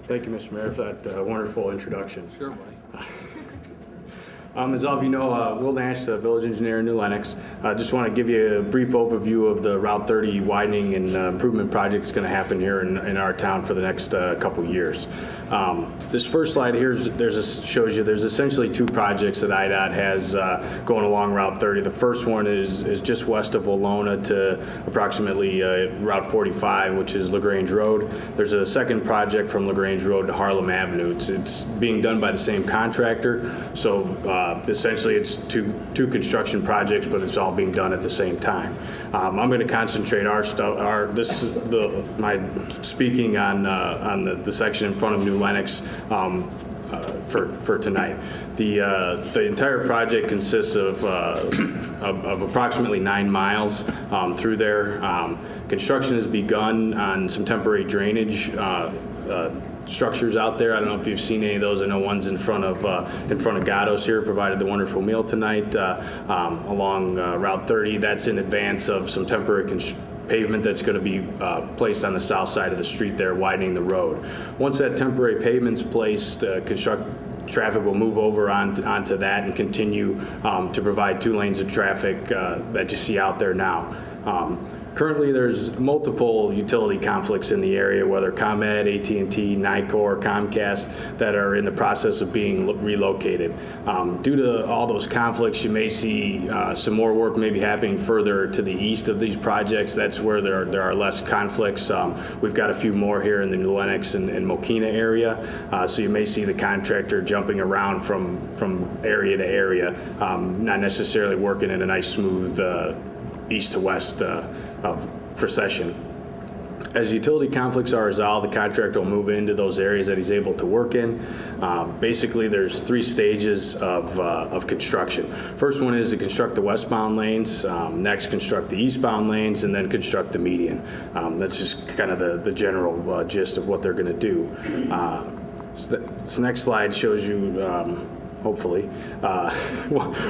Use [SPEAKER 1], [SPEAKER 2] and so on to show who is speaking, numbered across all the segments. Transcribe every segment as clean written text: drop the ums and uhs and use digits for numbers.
[SPEAKER 1] Thank you, Mr. Mayor, for that wonderful introduction.
[SPEAKER 2] Sure, buddy.
[SPEAKER 1] As all of you know, Will Nash, the village engineer in New Lenox. I just want to give you a brief overview of the Route 30 widening and improvement project that's going to happen here in our town for the next couple years. This first slide here shows you there's essentially two projects that IDOT has going along Route 30. The first one is just west of Walona to approximately Route 45, which is LaGrange Road. There's a second project from LaGrange Road to Harlem Avenue. It's being done by the same contractor, so essentially it's two construction projects, but it's all being done at the same time. I'm going to concentrate my speaking on the section in front of New Lenox for tonight. The entire project consists of approximately 9 miles through there. Construction has begun on some temporary drainage structures out there. I don't know if you've seen any of those. I know one's in front of Gatto's here, provided the wonderful meal tonight along Route 30. That's in advance of some temporary pavement that's going to be placed on the south side of the street there, widening the road. Once that temporary pavement's placed, traffic will move over onto that and continue to provide 2 lanes of traffic that you see out there now. Currently, there's multiple utility conflicts in the area, whether ComEd, AT&T, Nicor, Comcast, that are in the process of being relocated. Due to all those conflicts, you may see some more work maybe happening further to the east of these projects. That's where there are less conflicts. We've got a few more here in the New Lenox and Mokina area, so you may see the contractor jumping around from area to area, not necessarily working in a nice smooth east to west of procession. As utility conflicts are resolved, the contractor will move into those areas that he's able to work in. Basically, there's 3 stages of construction. First one is to construct the westbound lanes, next construct the eastbound lanes, and then construct the median. That's just kind of the general gist of what they're going to do. So this next slide shows you hopefully,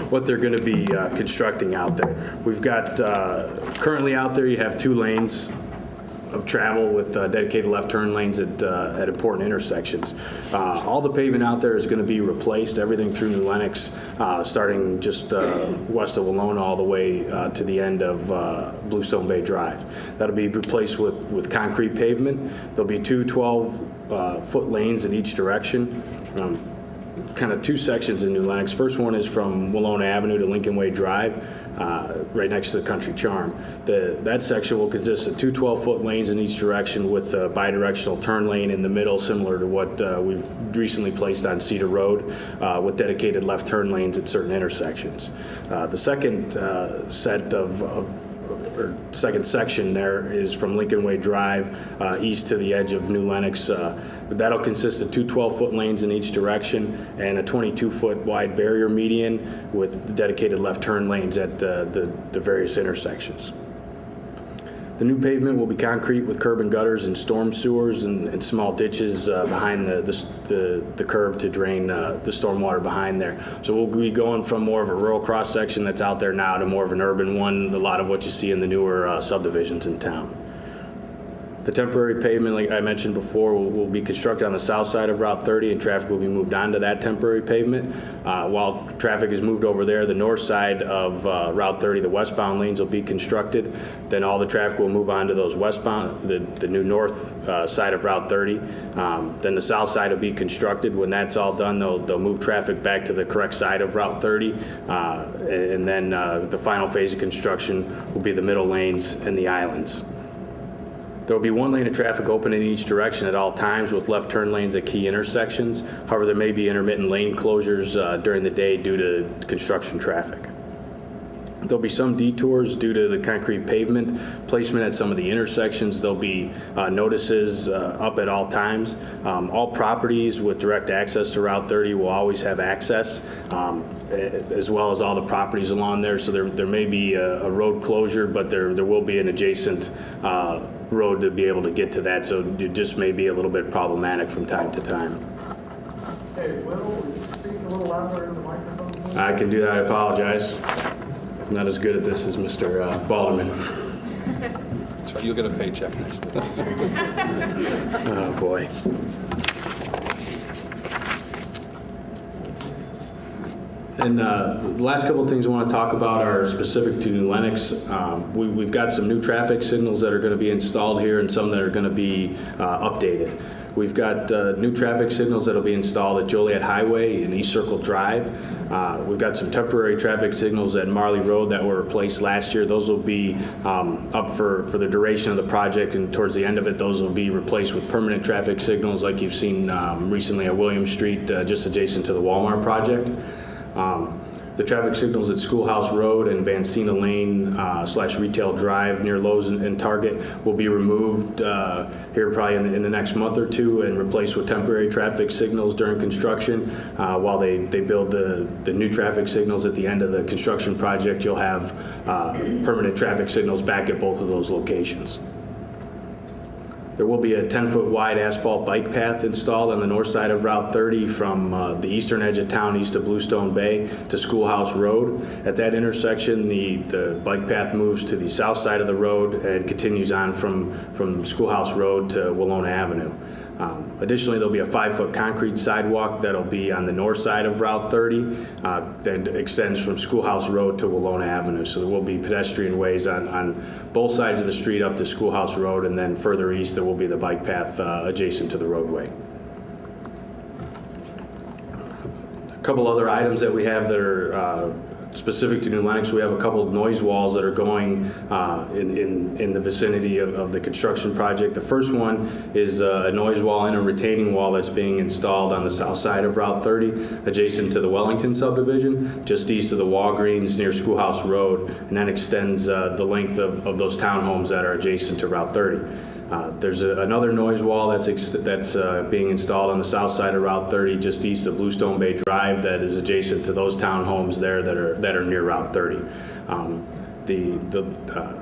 [SPEAKER 1] what they're going to be constructing out there. We've got, currently out there, you have 2 lanes of travel with dedicated left turn lanes at important intersections. All the pavement out there is going to be replaced, everything through New Lenox, starting just west of Walona all the way to the end of Bluestone Bay Drive. That'll be replaced with concrete pavement. There'll be 2 12-foot lanes in each direction. Kind of 2 sections in New Lenox. First one is from Walona Avenue to Lincoln Way Drive, right next to the Country Charm. That section will consist of 2 12-foot lanes in each direction with a bidirectional turn lane in the middle, similar to what we've recently placed on Cedar Road, with dedicated left turn lanes at certain intersections. The second second section there is from Lincoln Way Drive east to the edge of New Lenox. That'll consist of 2 12-foot lanes in each direction and a 22-foot wide barrier median with dedicated left turn lanes at the various intersections. The new pavement will be concrete with curb and gutters and storm sewers and small ditches behind the curb to drain the storm water behind there. So we'll be going from more of a rural cross section that's out there now to more of an urban one, a lot of what you see in the newer subdivisions in town. The temporary pavement, like I mentioned before, will be constructed on the south side of Route 30, and traffic will be moved onto that temporary pavement. While traffic is moved over there, the north side of Route 30, the westbound lanes will be constructed. Then all the traffic will move onto those westbound, the new north side of Route 30. Then the south side will be constructed. When that's all done, they'll move traffic back to the correct side of Route 30. And then the final phase of construction will be the middle lanes and the islands. There will be 1 lane of traffic open in each direction at all times with left turn lanes at key intersections. However, there may be intermittent lane closures during the day due to construction traffic. There'll be some detours due to the concrete pavement placement at some of the intersections. There'll be notices up at all times. All properties with direct access to Route 30 will always have access, as well as all the properties along there. So there may be a road closure, but there will be an adjacent road to be able to get to that. So it just may be a little bit problematic from time to time.
[SPEAKER 3] Hey, Will, would you speak a little louder in the microphone, please?
[SPEAKER 1] I can do that. I apologize. I'm not as good at this as Mr. Balderman.
[SPEAKER 2] That's right. You'll get a paycheck next week.
[SPEAKER 1] Oh, boy. And the last couple of things I want to talk about are specific to New Lenox. We've got some new traffic signals that are going to be installed here and some that are going to be updated. We've got new traffic signals that will be installed at Joliet Highway and East Circle Drive. We've got some temporary traffic signals at Marley Road that were replaced last year. Those will be up for the duration of the project, and towards the end of it, those will be replaced with permanent traffic signals like you've seen recently at William Street, just adjacent to the Walmart project. The traffic signals at Schoolhouse Road and Vancina Lane / Retail Drive near Lowe's and Target will be removed here probably in the next month or two and replaced with temporary traffic signals during construction. While they build the new traffic signals at the end of the construction project, you'll have permanent traffic signals back at both of those locations. There will be a 10-foot wide asphalt bike path installed on the north side of Route 30 from the eastern edge of town east of Bluestone Bay to Schoolhouse Road. At that intersection, the bike path moves to the south side of the road and continues on from Schoolhouse Road to Willona Avenue. Additionally, there'll be a 5-foot concrete sidewalk that'll be on the north side of Route 30 that extends from Schoolhouse Road to Willona Avenue. So there will be pedestrian ways on both sides of the street up to Schoolhouse Road, and then further east there will be the bike path adjacent to the roadway. A couple other items that we have that are specific to New Lenox. We have a couple of noise walls that are going in the vicinity of the construction project. The first one is a noise wall and a retaining wall that's being installed on the south side of Route 30, adjacent to the Wellington subdivision, just east of the Walgreens near Schoolhouse Road, and that extends the length of those townhomes that are adjacent to Route 30. There's another noise wall that's being installed on the south side of Route 30, just east of Bluestone Bay Drive, that is adjacent to those townhomes there that are near Route 30.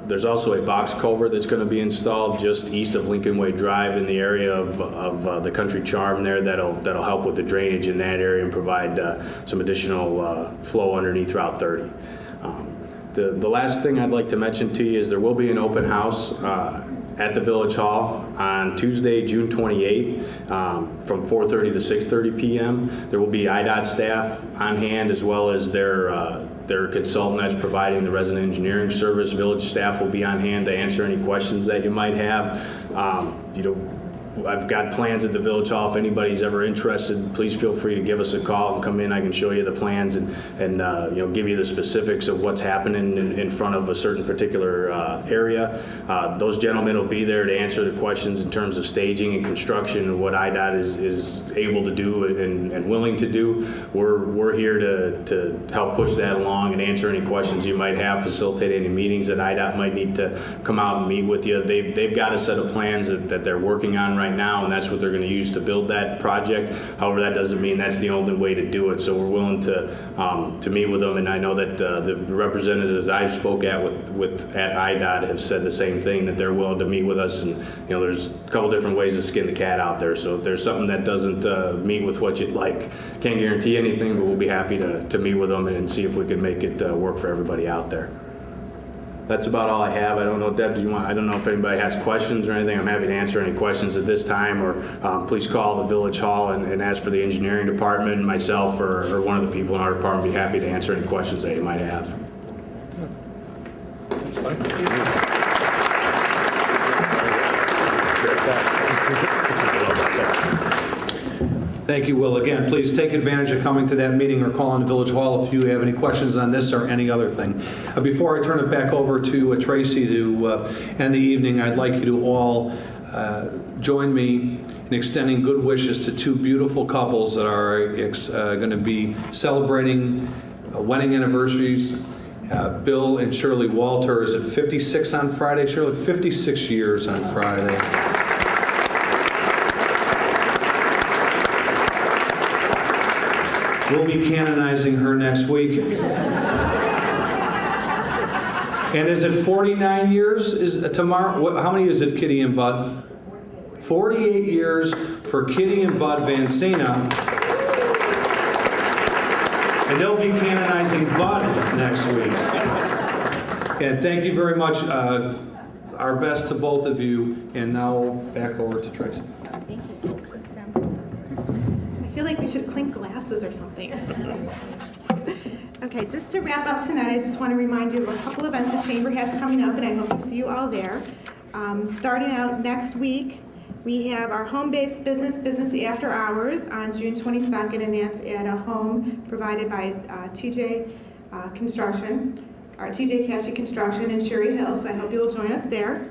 [SPEAKER 1] There's also a box culvert that's going to be installed just east of Lincoln Way Drive in the area of the Country Charm there that'll help with the drainage in that area and provide some additional flow underneath Route 30. The last thing I'd like to mention to you is there will be an open house at the Village Hall on Tuesday, June 28th, from 4:30 to 6:30 p.m. There will be IDOT staff on hand, as well as their consultant that's providing the resident engineering service. Village staff will be on hand to answer any questions that you might have. I've got plans at the Village Hall. If anybody's ever interested, please feel free to give us a call and come in. I can show you the plans and give you the specifics of what's happening in front of a certain particular area. Those gentlemen will be there to answer the questions in terms of staging and construction and what IDOT is able to do and willing to do. We're here to help push that along and answer any questions you might have, facilitate any meetings that IDOT might need to come out and meet with you. They've got a set of plans that they're working on right now, and that's what they're going to use to build that project. However, that doesn't mean that's the only way to do it. So we're willing to meet with them, and I know that the representatives I spoke at IDOT have said the same thing, that they're willing to meet with us. And there's a couple different ways to skin the cat out there. So if there's something that doesn't meet with what you'd like, can't guarantee anything, but we'll be happy to meet with them and see if we can make it work for everybody out there. That's about all I have. I don't know, Deb, I don't know if anybody has questions or anything. I'm happy to answer any questions at this time, or please call the Village Hall and ask for the engineering department, myself, or one of the people in our department. Be happy to answer any questions that you might have.
[SPEAKER 2] Thank you, Will. Again, please take advantage of coming to that meeting or calling the Village Hall if you have any questions on this or any other thing. Before I turn it back over to Tracy to end the evening, I'd like you to all join me in extending good wishes to two beautiful couples that are going to be celebrating wedding anniversaries. Bill and Shirley Walter. Is it 56 on Friday, Shirley? 56 years on Friday. We'll be canonizing her next week. And is it 49 years? Is tomorrow? How many is it, Kitty and Bud? 48 years for Kitty and Bud Vancina. And they'll be canonizing Bud next week. And thank you very much. Our best to both of you. And now back over to Tracy.
[SPEAKER 4] Thank you. I feel like we should clink glasses or something. Okay, just to wrap up tonight, I just want to remind you of a couple events the Chamber has coming up, and I hope to see you all there. Starting out next week, we have our home-based business after hours on June 22nd, and that's at a home provided by TJ Construction, or TJ Catchy Construction in Cherry Hill, so I hope you will join us there.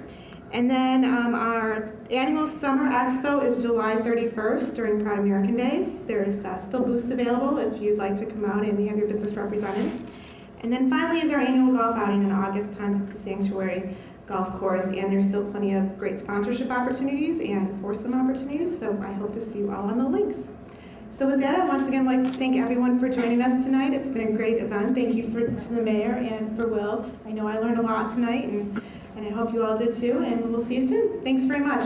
[SPEAKER 4] And then our annual Summer Expo is July 31st during Proud American Days. There's still booths available if you'd like to come out and have your business represented. And then finally is our annual golf outing on August 10th at the Sanctuary Golf Course, and there's still plenty of great sponsorship opportunities and foursome opportunities, so I hope to see you all on the links. So with that, I once again like to thank everyone for joining us tonight. It's been a great event. Thank you to the mayor and for Will. I know I learned a lot tonight, and I hope you all did too, and we'll see you soon. Thanks very much.